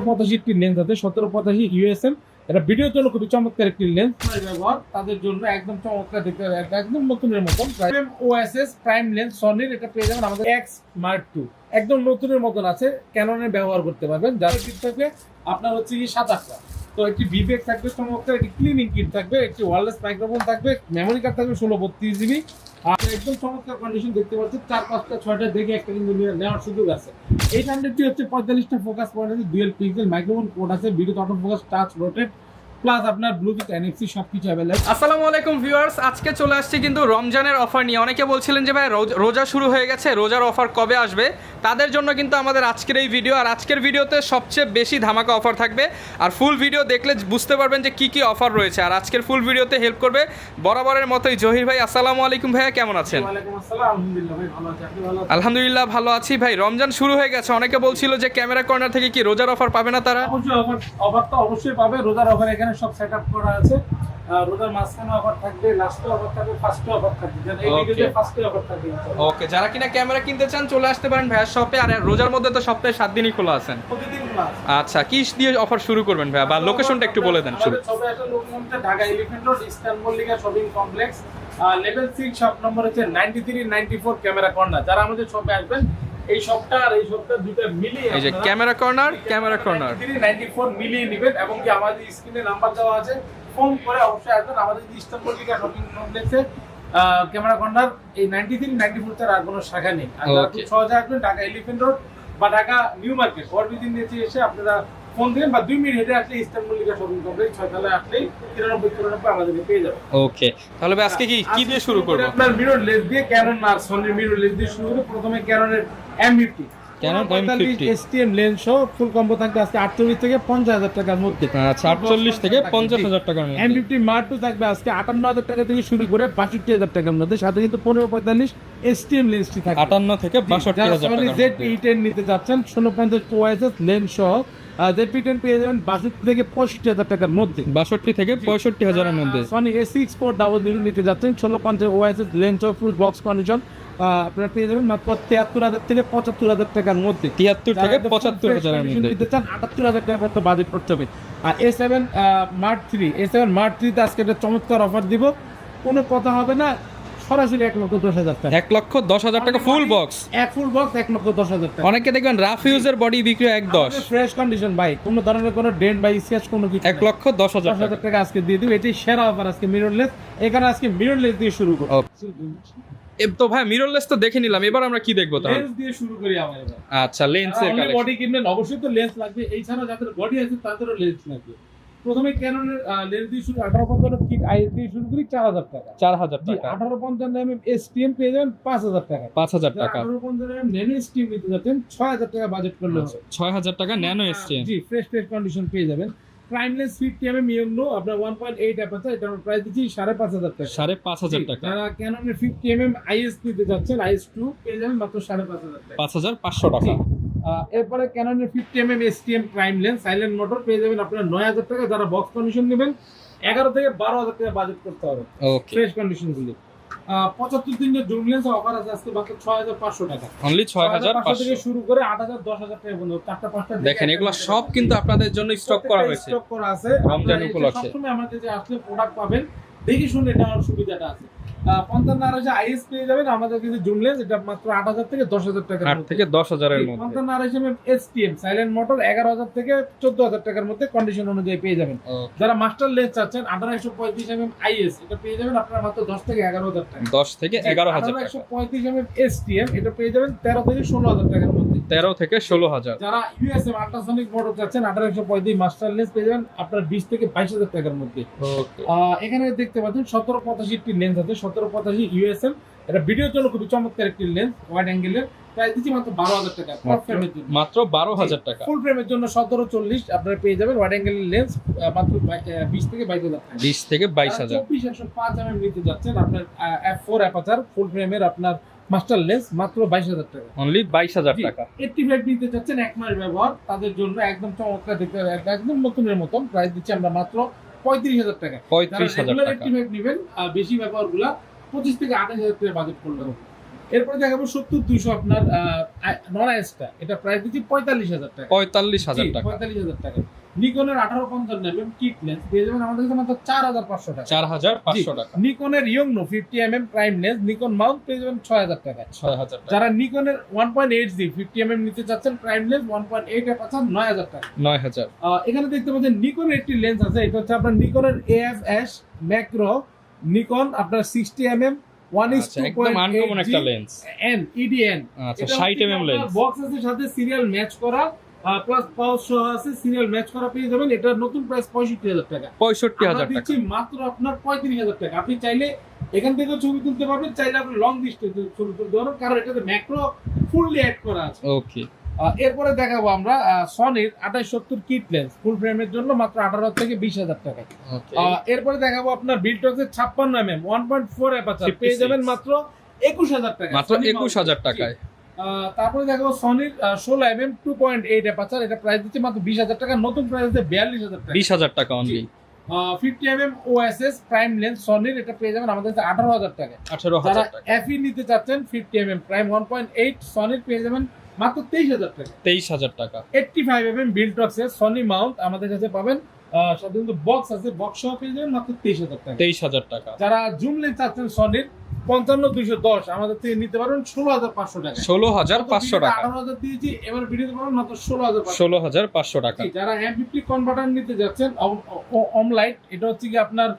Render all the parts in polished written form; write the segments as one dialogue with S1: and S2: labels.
S1: 85 একটি লেন্স আছে 1785 ইউএসএম। এটা ভিডিওর জন্য খুবই চমৎকার একটি লেন্স ব্যবহার তাদের জন্য একদম চমৎকার দেখতে একদম নতুনের মতন ওএসএস প্রাইম লেন্স সনির। এটা পেয়ে যাবেন আমাদের এক্স মার্ক 2 একদম নতুনের মতন আছে। ক্যাননের ব্যবহার করতে পারবেন। যার কিট থাকবে আপনার হচ্ছে কি 7-8টা। তো একটি ভিপিএক্স থাকবে চমৎকার, একটি ক্লিনিং কিট থাকবে, একটি ওয়্যারলেস মাইক্রোফোন থাকবে, মেমোরি কার্ড থাকবে 1632 জিবি। আর একদম চমৎকার কন্ডিশন দেখতে পাচ্ছেন। 4-5-6টা দেখে একটা কিন্তু নেওয়ার সুযোগ আছে। এই হান্ড্রেডটি হচ্ছে 45টা ফোকাস পয়েন্ট আছে, ডুয়েল পিক্সেল মাইক্রোফোন পোর্ট আছে, video auto focus touch rotate plus আপনার ব্লুটুথ এনএফসি সবকিছু अवेलेबल।
S2: আসসালামু আলাইকুম ভিউয়ার্স, আজকে চলে আসছি কিন্তু রমজানের অফার নিয়ে। অনেকে বলছিলেন যে ভাই রোজা শুরু হয়ে গেছে, রোজার অফার কবে আসবে? তাদের জন্য কিন্তু আমাদের আজকের এই ভিডিও। আর আজকের ভিডিওতে সবচেয়ে বেশি ধামাকা অফার থাকবে। আর ফুল ভিডিও দেখলে বুঝতে পারবেন যে কি কি অফার রয়েছে। আর আজকের ফুল ভিডিওতে হেল্প করবে বরাবরের মতোই জহির ভাই। আসসালামু আলাইকুম ভাইয়া, কেমন আছেন?
S1: ওয়ালাইকুম আসসালাম, আলহামদুলিল্লাহ ভাই ভালো আছি, আপনি ভালো আছেন?
S2: আলহামদুলিল্লাহ ভালো আছি ভাই। রমজান শুরু হয়ে গেছে, অনেকে বলছিল যে ক্যামেরা কর্নার থেকে কি রোজার অফার পাবে না তারা?
S1: অবশ্যই অফার তো অবশ্যই পাবে। রোজার অফার এখানে সব সেটআপ করা আছে। রোজার মাঝখানে অফার থাকবে, লাস্টে অফার থাকবে, ফার্স্টে অফার থাকবে। যেন এই ভিডিওতে ফার্স্টে অফার থাকবে।
S2: ওকে, যারা কিনা ক্যামেরা কিনতে চান চলে আসতে পারেন ভাইয়ার শপে। আর রোজার মধ্যে তো সপ্তাহে 7 দিনই খোলা আছেন।
S1: প্রতিদিন ক্লাস।
S2: আচ্ছা, কি দিয়ে অফার শুরু করবেন ভাইয়া, বা লোকেশনটা একটু বলে দেন শুরু।
S1: সবে একটা লোকেশনটা Dhaka elephant road eastern Mallika shopping complex, level 6 shop number হচ্ছে 93-94 ক্যামেরা কর্নার। যারা আমাদের শপে আসবেন, এই শপটা আর এই শপটা দুটো মিলিয়ে
S2: এই যে ক্যামেরা কর্নার
S1: 94 মিলিয়ে নেবেন। এবং কি আমাদের স্ক্রিনে নাম্বার দেওয়া আছে, ফোন করে অবশ্যই আসবেন। আমাদের ইস্টার্ন মল্লিকা শপিং কমপ্লেক্সে ক্যামেরা কর্নার এই 93-94 তার আর কোনো শাখা নেই। আর যারা খুব সহজে আসবেন ঢাকা এলিফ্যান্ট রোড বা ঢাকা নিউ মার্কেট ওভারব্রিজের নিচে এসে আপনারা ফোন দিবেন বা 2 মিনিট হেঁটে আসলে ইস্টার্ন মল্লিকা শপিং কমপ্লেক্স 6 তলায় আসলেই 93 আমাদেরকে পেয়ে যাবেন।
S2: ওকে, তাহলে ভাই আজকে কি দিয়ে শুরু করব?
S1: আপনার মিরর লেন্স দিয়ে, ক্যানন আর সনির মিরর লেন্স দিয়ে শুরু করব। প্রথমে ক্যাননের M50
S2: Canon M50
S1: STM lens সহ ফুল কম্বো থাকবে আজকে 48 থেকে 50,000 টাকার মধ্যে।
S2: আচ্ছা, 48 থেকে 50,000 টাকার মধ্যে।
S1: M50 Mark II থাকবে আজকে 58,000 টাকা থেকে শুরু করে 62,000 টাকার মধ্যে। সাথে কিন্তু 1545 STM লেন্সটি থাকবে
S2: 58 থেকে 62,000 টাকার মধ্যে।
S1: ZP10 নিতে যাচ্ছেন 1650 OIS লেন্স সহ ZP10 পেয়ে যাবেন 62 থেকে 65,000 টাকার মধ্যে।
S2: 62 থেকে 65,000 এর মধ্যে।
S1: সনি A6 400 নিতে যাচ্ছেন 1650 OIS লেন্স সহ ফুল বক্স কন্ডিশন। আপনারা পেয়ে যাবেন মাত্র 73,000 থেকে 75,000 টাকার মধ্যে।
S2: 73 থেকে 75,000 এর মধ্যে
S1: নিতে চান 78,000 টাকা মতো বাজেট করতে হবে। আর A7 Mark III তে আজকে একটা চমৎকার অফার দিব। কোনো কথা হবে না, সরাসরি 1,10,000 টাকা।
S2: 1,10,000 টাকা ফুল বক্স।
S1: এক ফুল বক্স 1,10,000 টাকা।
S2: অনেকে দেখবেন রাফ ইউজের বডি বিক্রি 1,10,000।
S1: ফ্রেশ কন্ডিশন ভাই, কোনো ধরনের কোনো ডেন্ট বা স্ক্র্যাচ কোনো কিছু
S2: 1,10,000
S1: টাকা আজকে দিয়ে দিব। এটাই সেরা অফার আজকে মিররলেস। এখানে আজকে মিররলেস দিয়ে শুরু করব।
S2: তো ভাই মিররলেস তো দেখে নিলাম, এবার আমরা কি দেখবো তাহলে?
S1: লেন্স দিয়ে শুরু করি আমরা এবার।
S2: আচ্ছা, লেন্সের কালেকশন।
S1: বডি কিনবেন অবশ্যই তো লেন্স লাগবে। এই ছাড়া যাদের বডি আছে তাদেরও লেন্স লাগবে। প্রথমে ক্যাননের লেন্স দিয়ে শুরু 1850 কিট আইএস দিয়ে শুরু করি 4,000 টাকা।
S2: 4,000
S1: জি,
S2: টাকা।
S1: 1850 mm STM পেয়ে যাবেন 5,000 টাকা।
S2: 5,000 টাকা।
S1: 1850 mm ন্যানো STM নিতে যাচ্ছেন 6,000 টাকা বাজেট করলে হবে।
S2: 6,000 টাকা ন্যানো এসছে।
S1: জি, ফ্রেশ কন্ডিশন পেয়ে যাবেন। প্রাইমলেস 50 mm ইয়ংনো আপনার 1.8 অ্যাপারচার, এটার প্রাইস দিচ্ছি 5,500 টাকা।
S2: 5,500 টাকা।
S1: যারা ক্যাননের 50 mm IS নিতে যাচ্ছেন IS2 পেয়ে যাবেন মাত্র 5,500 টাকা।
S2: 5,500 টাকা।
S1: এরপরে ক্যাননের 50 mm STM prime lens silent motor পেয়ে যাবেন আপনারা 9,000 টাকা। যারা বক্স কন্ডিশন নেবেন 11 থেকে 12,000 টাকা বাজেট করতে হবে।
S2: ওকে,
S1: ফ্রেশ কন্ডিশন গুলি। 75 দিনের জুম লেন্স অফার আছে আজকে মাত্র 6,500 টাকা।
S2: অনলি
S1: 6,500 থেকে
S2: 6,500
S1: শুরু করে 8,000 10,000 টাকা পর্যন্ত চারটা পাঁচটা
S2: দেখেন, এগুলো সব কিন্তু আপনাদের জন্য স্টক করা হয়েছে
S1: স্টক করা আছে
S2: রমজান উপলক্ষে।
S1: সবসময় আমাদের যে আসলে প্রোডাক্ট পাবেন দেখি শুনে নেওয়ার সুবিধাটা আছে। 55 IS পেয়ে যাবেন আমাদের কাছে জুম লেন্স, এটা মাত্র 8,000 থেকে 10,000 টাকা।
S2: 8 থেকে 10,000 এর মধ্যে।
S1: 55 mm STM সাইলেন্ট মোটর 11,000 থেকে 14,000 টাকার মধ্যে কন্ডিশন অনুযায়ী পেয়ে যাবেন। যারা মাস্টার লেন্স চাচ্ছেন 1835 mm IS এটা পেয়ে যাবেন আপনারা মাত্র 10 থেকে 11,000 টাকা।
S2: 10 থেকে 11,000 টাকা।
S1: 1835 mm STM এটা পেয়ে যাবেন 13 থেকে 16,000 টাকার মধ্যে।
S2: 13 থেকে 16,000।
S1: যারা USM আল্ট্রাসনিক মোটর চাচ্ছেন 1835 মাস্টার লেন্স পেয়ে যাবেন আপনারা 20 থেকে 22,000 টাকার মধ্যে।
S2: ওকে,
S1: এখানে দেখতে পাচ্ছেন 1785 একটি লেন্স আছে 1785 USM। এটা ভিডিওর জন্য খুবই চমৎকার একটি লেন্স, ওয়াইড অ্যাঙ্গেলের। প্রাইস দিচ্ছি মাত্র 12,000 টাকা ফ্রেমের জন্য।
S2: মাত্র 12,000 টাকা।
S1: ফুল ফ্রেমের জন্য 1740 আপনারা পেয়ে যাবেন ওয়াইড অ্যাঙ্গেলের লেন্স মাত্র 20 থেকে 22,000 টাকা।
S2: 20 থেকে 22,000।
S1: 24-105 mm নিতে যাচ্ছেন আপনার f4 অ্যাপারচার ফুল ফ্রেমের আপনার মাস্টার লেন্স মাত্র 22,000 টাকা।
S2: অনলি 22,000 টাকা।
S1: 85 নিতে যাচ্ছেন এক মাস ব্যবহার তাদের জন্য একদম চমৎকার দেখতে একদম নতুনের মতন। প্রাইস দিচ্ছি আমরা মাত্র 35,000 টাকা।
S2: 35,000 টাকা।
S1: 85 নেবেন বেশি ব্যবহারগুলা 25 থেকে 28,000 টাকা বাজেট করলে হবে। এরপরে দেখাবো 70-200 আপনার নন আইএসটা, এটা প্রাইস দিচ্ছি 45,000 টাকা।
S2: 45,000 টাকা।
S1: 45,000 টাকা। নিকনের 1850 mm কিট লেন্স পেয়ে যাবেন আমাদের কাছে মাত্র 4,500 টাকা।
S2: 4,500 টাকা।
S1: নিকনের ইয়ংনো 50 mm prime lens Nikon Mount পেয়ে যাবেন 6,000 টাকা।
S2: 6,000 টাকা।
S1: যারা নিকনের 1.8G 50 mm নিতে চাচ্ছেন প্রাইম লেন্স 1.8 এর পাচ্ছেন 9,000 টাকা।
S2: 9,000।
S1: এখানে দেখতে পাচ্ছেন নিকনের একটি লেন্স আছে, এটা হচ্ছে আপনার নিকনের AF-S ম্যাক্রো নিকন আপনার 60 mm 1:2.8
S2: একদম আনকমন একটা লেন্স।
S1: N EDN।
S2: আচ্ছা 60 mm লেন্স।
S1: বক্স আছে সাথে সিরিয়াল ম্যাচ করা প্লাস পাউচ সহ আছে, সিরিয়াল ম্যাচ করা পেয়ে যাবেন। এটার নতুন প্রাইস 65,000 টাকা।
S2: 65,000
S1: আমরা
S2: টাকা।
S1: দিচ্ছি মাত্র আপনার 35,000 টাকা। আপনি চাইলে এখান থেকে ছবি তুলতে পারবেন, চাইলে আপনি লং ডিস্টেন্সে ছবি তুলতে পারবেন, কারণ এটাতে ম্যাক্রো ফুললি অ্যাড করা আছে।
S2: ওকে।
S1: এরপরে দেখাবো আমরা সনির 2870 কিট লেন্স ফুল ফ্রেমের জন্য মাত্র 18,000 থেকে 20,000 টাকা।
S2: ওকে।
S1: এরপরে দেখাবো আপনার বিল্টক্সের 56 mm 1.4 অ্যাপারচার পেয়ে যাবেন মাত্র 21,000 টাকা।
S2: মাত্র 21,000 টাকায়।
S1: তারপরে দেখাবো সনির 16 mm 2.8 অ্যাপারচার, এটা প্রাইস দিচ্ছে মাত্র 20,000 টাকা। নতুন প্রাইস আছে 42,000 টাকা।
S2: 20,000 টাকা only.
S1: 50 mm OSS prime lens সনির, এটা পেয়ে যাবেন আমাদের কাছে 18,000 টাকা।
S2: 18,000
S1: যারা
S2: টাকা।
S1: FE নিতে চাচ্ছেন 50 mm প্রাইম 1.8 সনির পেয়ে যাবেন মাত্র 23,000 টাকা।
S2: 23,000 টাকা।
S1: 85 mm বিল্টক্সের সনি মাউন্ট আমাদের কাছে পাবেন, সাথে কিন্তু বক্স আছে, বক্স সহ পেয়ে যাবেন মাত্র 23,000 টাকা।
S2: 23,000 টাকা।
S1: যারা জুম লেন্স চাচ্ছেন সনির 55-210 আমাদের থেকে নিতে পারবেন 16,500 টাকা।
S2: 16,500 টাকা।
S1: 18,000 দিয়েছি, এবার ভিডিওতে পাবেন মাত্র 16,500।
S2: 16,500 টাকা।
S1: যারা M50 কনভার্টার নিতে যাচ্ছেন অমলাইট, এটা হচ্ছে কি আপনার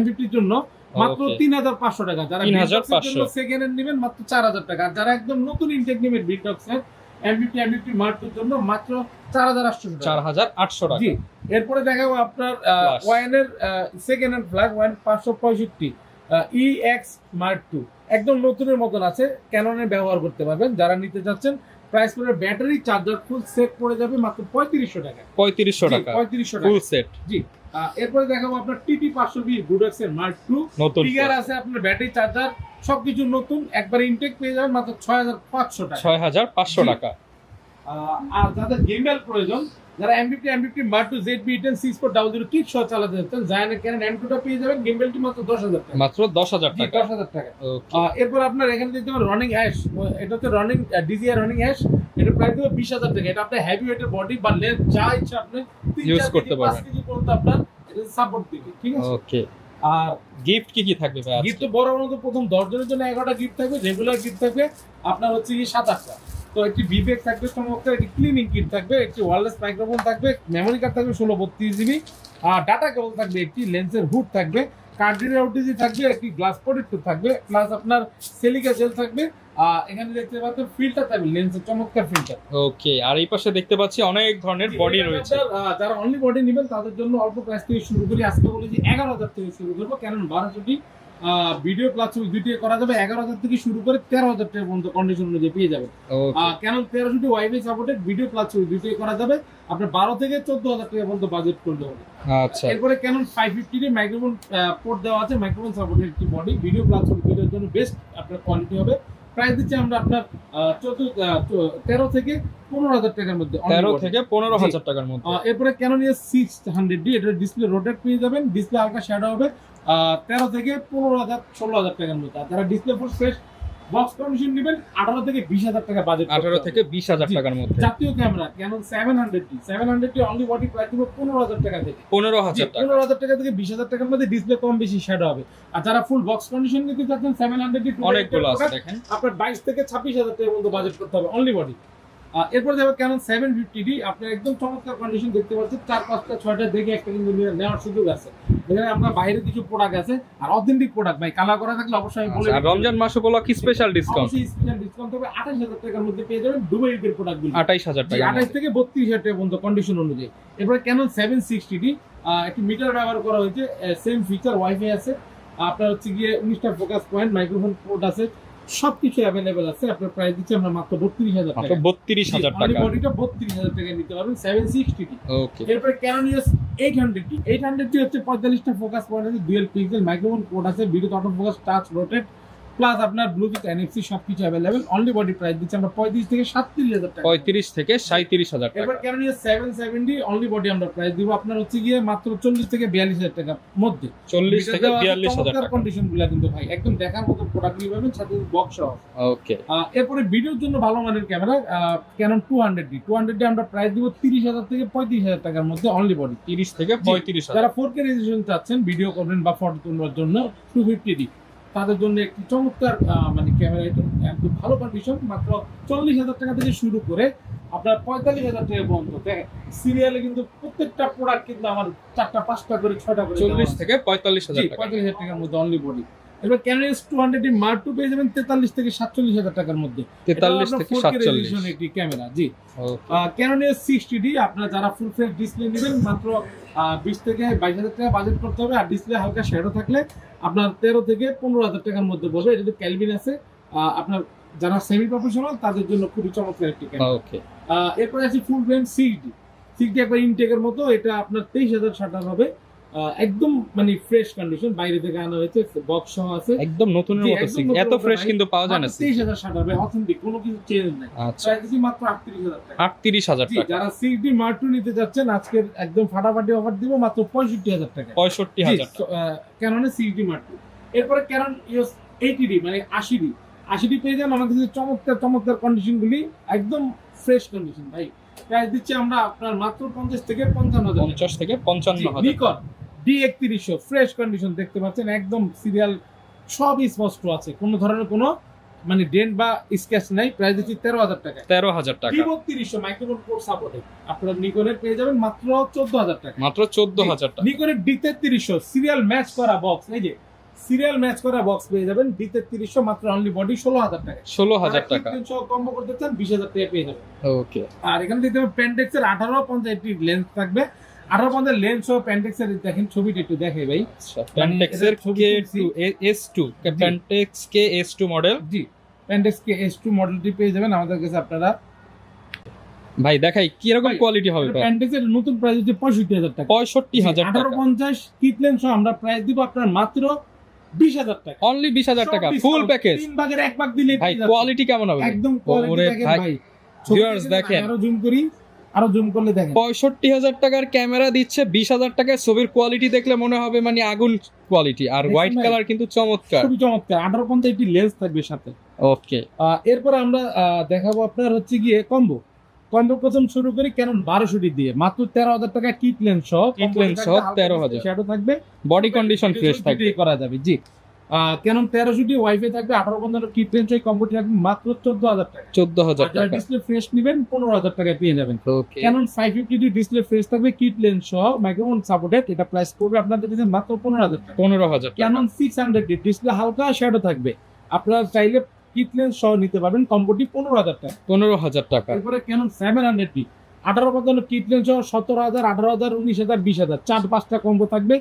S1: M50 এর জন্য মাত্র 3,500 টাকা। যারা
S2: 3,500
S1: সেকেন্ড হ্যান্ড নেবেন মাত্র 4,000 টাকা। আর যারা একদম নতুন ইনটেক নেবেন বিল্টক্সের M50 মার্কের জন্য মাত্র 4,800 টাকা।
S2: 4,800 টাকা।
S1: জি। এরপরে দেখাবো আপনার ওয়াইনের second hand flag wine 565 EX Mark II একদম নতুনের মতন আছে, ক্যাননের ব্যবহার করতে পারবেন। যারা নিতে চাচ্ছেন প্রাইস করে ব্যাটারি চার্জার ফুল সেট পড়ে যাবে মাত্র 3500 টাকা।
S2: 3500 টাকা
S1: 3500 টাকা
S2: ফুল সেট।
S1: জি। এরপরে দেখাবো আপনার TT 520 গুডেক্স এর Mark II
S2: নতুন
S1: ফিগার আছে, আপনার ব্যাটারি চার্জার সবকিছু নতুন, একবার ইনটেক পেয়ে যাবেন মাত্র 6,500 টাকা।
S2: 6,500 টাকা।
S1: আর যাদের গেমবেল প্রয়োজন, যারা M50 Mark II ZB-10 6400 kit সহ চালাতে যাচ্ছেন, জায়ানের ক্যানন M2টা পেয়ে যাবেন গেমবেলটি মাত্র 10,000 টাকা।
S2: মাত্র 10,000
S1: জি,
S2: টাকা।
S1: 10,000 টাকা।
S2: ওকে।
S1: এরপর আপনার এখানে দেখতে পারেন রানিং অ্যাশ, এটা হচ্ছে রানিং DJI রানিং অ্যাশ, এটা প্রাইস হবে 20,000 টাকা। এটা আপনার হেভি ওয়েটের বডি বা লেন্থ যা ইচ্ছা আপনি
S2: ইউজ করতে পারবেন।
S1: 5 কেজি পর্যন্ত আপনার এটা সাপোর্ট দিবে, ঠিক আছে?
S2: ওকে।
S1: আর
S2: গিফট কি থাকবে ভাই?
S1: গিফট তো বড় মতো প্রথম 10 জনের জন্য 11টা গিফট থাকবে, রেগুলার গিফট থাকবে আপনার হচ্ছে কি 7-8টা। তো একটি বিবেক থাকবে চমৎকার, একটি ক্লিনিং কিট থাকবে, একটি ওয়্যারলেস মাইক্রোফোন থাকবে, মেমোরি কার্ড থাকবে 1632 জিবি, আর ডাটা কেবল থাকবে, একটি লেন্সের হুড থাকবে, কার্ডিনাল ওটিজি থাকবে, একটি গ্লাস প্রোটেক্টর থাকবে, প্লাস আপনার সিলিকা জেল থাকবে। এখানে দেখতে পাচ্ছেন ফিল্টার থাকবে, লেন্সের চমৎকার ফিল্টার।
S2: ওকে। আর এই পাশে দেখতে পাচ্ছি অনেক ধরনের বডি রয়েছে।
S1: যারা অনলি বডি নেবেন তাদের জন্য অল্প প্রাইস থেকে শুরু করি। আজকে বলি যে 11,000 থেকে শুরু করবো, কারণ 12টি ভিডিও প্লাস ছবি দুইটি করা যাবে। 11,000 থেকে শুরু করে 13,000 টাকা পর্যন্ত কন্ডিশন অনুযায়ী পেয়ে যাবেন। Canon 1360 wifi supported video plus ছবি দুইটি করা যাবে। আপনার 12 থেকে 14,000 টাকা পর্যন্ত বাজেট করতে হবে।
S2: আচ্ছা।
S1: এরপরে ক্যানন 550 এর মাইক্রোফোন পোর্ট দেওয়া আছে, মাইক্রোফোন সাপোর্টেড একটি বডি, ভিডিও প্লাস ছবি দুইটার জন্য বেস্ট আপনার কোয়ালিটি হবে। প্রাইস দিচ্ছি আমরা আপনার 13 থেকে 15,000 টাকার মধ্যে।
S2: 13 থেকে 15,000 টাকার মধ্যে।
S1: এরপরে ক্যানন EOS600D, এটা ডিসপ্লে রোটেট পেয়ে যাবেন, ডিসপ্লে হালকা শ্যাডো হবে। 13 থেকে 15,000 16,000 টাকার মধ্যে। আর যারা display full fresh box condition নেবেন 18 থেকে 20,000 টাকা বাজেট।
S2: 18 থেকে 20,000 টাকার মধ্যে।
S1: জাতীয় camera Canon 700D only body price দিব 15,000 টাকা থেকে।
S2: 15,000 টাকা।
S1: 15,000 টাকা থেকে 20,000 টাকার মধ্যে ডিসপ্লে কম বেশি শ্যাডো হবে। আর যারা ফুল বক্স কন্ডিশন নিতে চাচ্ছেন 700D
S2: অনেকগুলো আছে দেখেন,
S1: আপনার 22 থেকে 26,000 টাকার মধ্যে বাজেট করতে হবে অনলি বডি। এরপর যাবে ক্যানন 750D, আপনার একদম চমৎকার কন্ডিশন দেখতে পাচ্ছেন, 4-5টা 6টা দেখে একটা কিন্তু নেওয়ার সুযোগ আছে। এখানে আপনার বাইরে কিছু প্রোডাক্ট আছে, আর অথেন্টিক প্রোডাক্ট ভাই কালার করা থাকলে অবশ্যই আমি বলে।
S2: আর রমজান মাস উপলক্ষে স্পেশাল ডিসকাউন্ট,
S1: স্পেশাল ডিসকাউন্ট হবে 28,000 টাকার মধ্যে পেয়ে যাবেন দুবাই এর প্রোডাক্টগুলো।
S2: 28,000 টাকা।
S1: 28 থেকে 32,000 টাকা পর্যন্ত কন্ডিশন অনুযায়ী। এরপর ক্যানন 760D, একটি মিটার ব্যবহার করা হয়েছে, সেম ফিচার, ওয়াইফাই আছে, আপনার হচ্ছে গিয়ে 19টা ফোকাস পয়েন্ট, মাইক্রোফোন পোর্ট আছে, সবকিছু অ্যাভেলেবেল আছে। আপনার প্রাইস দিচ্ছি আমরা মাত্র 32,000 টাকা।
S2: 32,000 টাকা।
S1: বডিটা 32,000 টাকা নিতে পারবেন 760D।
S2: ওকে।
S1: এরপর ক্যানন EOS 800D হচ্ছে 45টা ফোকাস পয়েন্ট আছে, ডুয়াল পিক্সেল, মাইক্রোফোন পোর্ট আছে, video auto focus, touch rotate, plus আপনার ব্লুটুথ এনএফসি সবকিছু অ্যাভেলেবেল। অনলি বডি প্রাইস দিচ্ছে আমরা 35 থেকে 37,000 টাকা।
S2: 35 থেকে 37,000 টাকা।
S1: এবার ক্যানন EOS 770 অনলি বডি আমরা প্রাইস দিব আপনার হচ্ছে গিয়ে মাত্র 40 থেকে 42,000 টাকার মধ্যে।
S2: 40 থেকে 42,000 টাকা।
S1: কন্ডিশনগুলো কিন্তু ভাই একদম দেখার মতো প্রোডাক্ট পাবেন, সাথে বক্স সহ।
S2: ওকে।
S1: এরপরে ভিডিওর জন্য ভালো মানের ক্যামেরা ক্যানন 200D আমরা প্রাইস দিব 30,000 থেকে 35,000 টাকার মধ্যে অনলি বডি।
S2: 30 থেকে 35,000।
S1: যারা 4K রেজোলিউশন চাচ্ছেন ভিডিও করবেন বা ফটো তোলার জন্য 250D তাদের জন্য একটি চমৎকার মানে ক্যামেরা, এটা একদম ভালো কন্ডিশন। মাত্র 40,000 টাকা থেকে শুরু করে আপনার 45,000 টাকা পর্যন্ত। সিরিয়ালে কিন্তু প্রত্যেকটা প্রোডাক্ট কিন্তু আমার 4টা 5টা করে 6টা করে
S2: 40 থেকে 45,000 টাকা।
S1: 45,000 টাকার মধ্যে অনলি বডি। এবার Canon EOS 200D Mark II পেয়ে যাবেন 43 থেকে 47,000 টাকার মধ্যে।
S2: 43 থেকে 47
S1: একটি ক্যামেরা। জি।
S2: ওকে।
S1: ক্যানন EOS 60D আপনারা যারা ফুল ফ্রেশ ডিসপ্লে নেবেন মাত্র 20 থেকে 22,000 টাকা বাজেট করতে হবে। আর ডিসপ্লে হালকা শ্যাডো থাকলে আপনার 13 থেকে 15,000 টাকার মধ্যে পড়বে। এটা ক্যালভিন আছে। আপনার যারা সেমি প্রফেশনাল তাদের জন্য খুবই চমৎকার একটি ক্যামেরা।
S2: ওকে।
S1: এরপর আছে ফুল ফ্রেম 60D একবার ইনটেকের মতো। এটা আপনার 23,000 শাটার হবে। একদম মানে ফ্রেশ কন্ডিশন, বাইরে থেকে আনা হয়েছে, বক্স সহ আছে,
S2: একদম নতুনের মতো। এত ফ্রেশ কিন্তু পাওয়া যায় না।
S1: 23,000 শাটার হবে, অথেন্টিক, কোনো কিছু চেঞ্জ নাই।
S2: আচ্ছা।
S1: প্রাইস দিচ্ছি মাত্র 38,000 টাকা।
S2: 38,000 টাকা।
S1: যারা 60D Mark II নিতে যাচ্ছেন আজকের একদম ফাটাফাটি অফার দিব মাত্র 65,000 টাকা।
S2: 65,000 টাকা।
S1: ক্যাননের 60D Mark II। এরপরে ক্যানন EOS 80D মানে 80D পেয়ে যান আমাদের কাছে চমৎকার কন্ডিশনগুলি, একদম ফ্রেশ কন্ডিশন ভাই। প্রাইস দিচ্ছি আমরা আপনার মাত্র 50 থেকে 55,000।
S2: 50 থেকে 55,000।
S1: নিকন D3100 ফ্রেশ কন্ডিশন দেখতে পাচ্ছেন, একদম সিরিয়াল সবই স্পষ্ট আছে, কোনো ধরনের কোনো মানে ডেন্ট বা স্ক্র্যাচ নাই। প্রাইস দিচ্ছি 13,000 টাকা।
S2: 13,000 টাকা।
S1: D3200 মাইক্রোফোন পোর্ট সাপোর্টেড আপনারা নিকনের পেয়ে যাবেন মাত্র 14,000 টাকা।
S2: মাত্র 14,000 টাকা।
S1: নিকনের D3300 সিরিয়াল ম্যাচ করা বক্স, এই যে সিরিয়াল ম্যাচ করা বক্স পেয়ে যাবেন D3300 মাত্র অনলি বডি 16,000 টাকা।
S2: 16,000 টাকা।
S1: সহ কম্বো করতে চান 20,000 টাকা পেয়ে যাবেন।
S2: ওকে।
S1: আর এখানে দেখতে পাবেন প্যান্টেক্সের 1850 লেন্স থাকবে। 1850 লেন্স সহ প্যান্টেক্সের দেখেন ছবিটা একটু দেখে ভাই।
S2: আচ্ছা, প্যান্টেক্সের K2 S2 প্যান্টেক্স S2 মডেল।
S1: জি, প্যান্টেক্স S2 মডেলটি পেয়ে যাবেন আমাদের কাছে আপনারা।
S2: ভাই দেখাই কি রকম কোয়ালিটি হবে।
S1: প্যান্টেক্সের নতুন প্রাইস হচ্ছে 65,000 টাকা।
S2: 65,000 টাকা।
S1: 1850 কিট লেন্স সহ আমরা প্রাইস দিব আপনার মাত্র 20,000 টাকা।
S2: অনলি 20,000 টাকা ফুল প্যাকেজ।
S1: 3 ভাগের 1 ভাগ দিলে
S2: ভাই কোয়ালিটি কেমন হবে?
S1: একদম কোয়ালিটি দেখেন ভাই।
S2: ভিউয়ার্স দেখেন,
S1: আরো জুম করলে দেখেন
S2: 65,000 টাকার ক্যামেরা দিচ্ছে 20,000 টাকায়। ছবির কোয়ালিটি দেখলে মনে হবে মানে আগুন কোয়ালিটি। আর হোয়াইট কালার কিন্তু চমৎকার,
S1: খুবই চমৎকার। 1850 একটি লেন্স থাকবে সাথে।
S2: ওকে।
S1: এরপর আমরা দেখাবো আপনার হচ্ছে গিয়ে কম্বো প্রথম শুরু করি ক্যানন 1200D দিয়ে মাত্র 13,000 টাকা কিট লেন্স সহ।
S2: 13,000
S1: শ্যাডো থাকবে,
S2: বডি কন্ডিশন ফ্রেশ থাকবে,
S1: করা যাবে। জি, ক্যানন 1300D ওয়াইফাই থাকবে, 1850 কিট লেন্স সহ কম্বোটি থাকবে মাত্র 14,000 টাকা।
S2: 14,000 টাকা।
S1: ডিসপ্লে ফ্রেশ নেবেন 15,000 টাকায় পেয়ে যাবেন।
S2: ওকে।
S1: ক্যানন 550D ডিসপ্লে ফ্রেশ থাকবে, কিট লেন্স সহ, মাইক্রোফোন সাপোর্টেড। এটা প্রাইস পড়বে আপনাদের কাছে মাত্র 15,000 টাকা।
S2: 15,000 টাকা।
S1: ক্যানন 600D ডিসপ্লে হালকা শ্যাডো থাকবে, আপনারা চাইলে কিট লেন্স সহ নিতে পারবেন, কম্বোটি 15,000 টাকা।
S2: 15,000 টাকা।
S1: এরপরে ক্যানন 700D 1850 কিট লেন্স সহ 17,000, 18,000, 19,000, 20,000 4-5টা কম্বো থাকবে।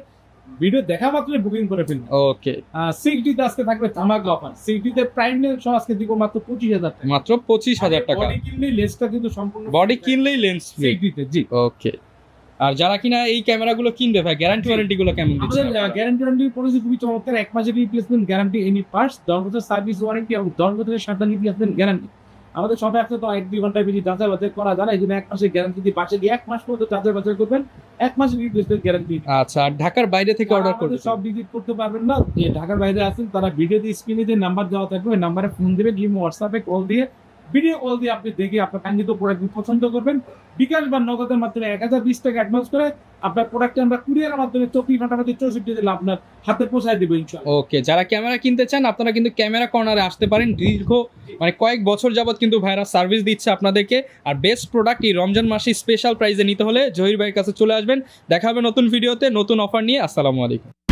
S1: ভিডিও দেখা মাত্র বুকিং করে ফেলুন।
S2: ওকে।
S1: 6D তে আজকে থাকবে ধামাকা অফার। 6D তে প্রাইম লেন্স সহ আজকে দিব মাত্র 25,000 টাকা।
S2: মাত্র 25,000 টাকা।
S1: বডি কিনলেই লেন্সটা কিন্তু সম্পূর্ণ
S2: বডি কিনলেই লেন্স ফ্রি।
S1: 6D তে। জি।
S2: ওকে। আর যারা কিনা এই ক্যামেরাগুলো কিনবে ভাই গ্যারান্টি ওয়ারেন্টি গুলো কেমন দিচ্ছে?
S1: আমাদের গ্যারান্টি পলিসি খুবই চমৎকার। 1 মাসের রিপ্লেসমেন্ট গ্যারান্টি, এনি পার্টস, 10 বছর সার্ভিস ওয়ারেন্টি এবং 10 বছরের সাবধান রিপ্লেসমেন্ট গ্যারান্টি। আমাদের শপে আসলে তো 1-2 ঘন্টায় বেশি যাচাই বাছাই করা যায় না, এই জন্য 1 মাসের গ্যারান্টি দিয়ে পাশে গিয়ে 1 মাস পর্যন্ত যাচাই বাছাই করবেন, 1 মাসের রিপ্লেসমেন্ট গ্যারান্টি।
S2: আচ্ছা, আর ঢাকার বাইরে থেকে অর্ডার করতে
S1: সব ভিজিট করতে পারবেন না, যে ঢাকার বাইরে আছেন তারা ভিডিওতে স্ক্রিনে যে নাম্বার দেওয়া থাকবে ওই নাম্বারে ফোন দিবেন, হোয়াটসঅ্যাপে কল দিয়ে ভিডিও কল দিয়ে আপনি দেখে আপনার কাঙ্ক্ষিত প্রোডাক্ট পছন্দ করবেন। বিকাশ বা নগদের মাধ্যমে 1020 টাকা অ্যাডভান্স করে আপনার প্রোডাক্টটা আমরা কুরিয়ারের মাধ্যমে 24 ঘন্টার মধ্যে 64 দিলে আপনার হাতে পৌঁছায় দেবো ইনশাআল্লাহ।
S2: ওকে। যারা ক্যামেরা কিনতে চান আপনারা কিন্তু ক্যামেরা কর্নারে আসতে পারেন। দীর্ঘ মানে কয়েক বছর যাবত কিন্তু ভাইরা সার্ভিস দিচ্ছে আপনাদেরকে। আর বেস্ট প্রোডাক্ট এই রমজান মাসে স্পেশাল প্রাইসে নিতে হলে জহির ভাইয়ের কাছে চলে আসবেন। দেখা হবে নতুন ভিডিওতে নতুন অফার নিয়ে। আসসালামু আলাইকুম।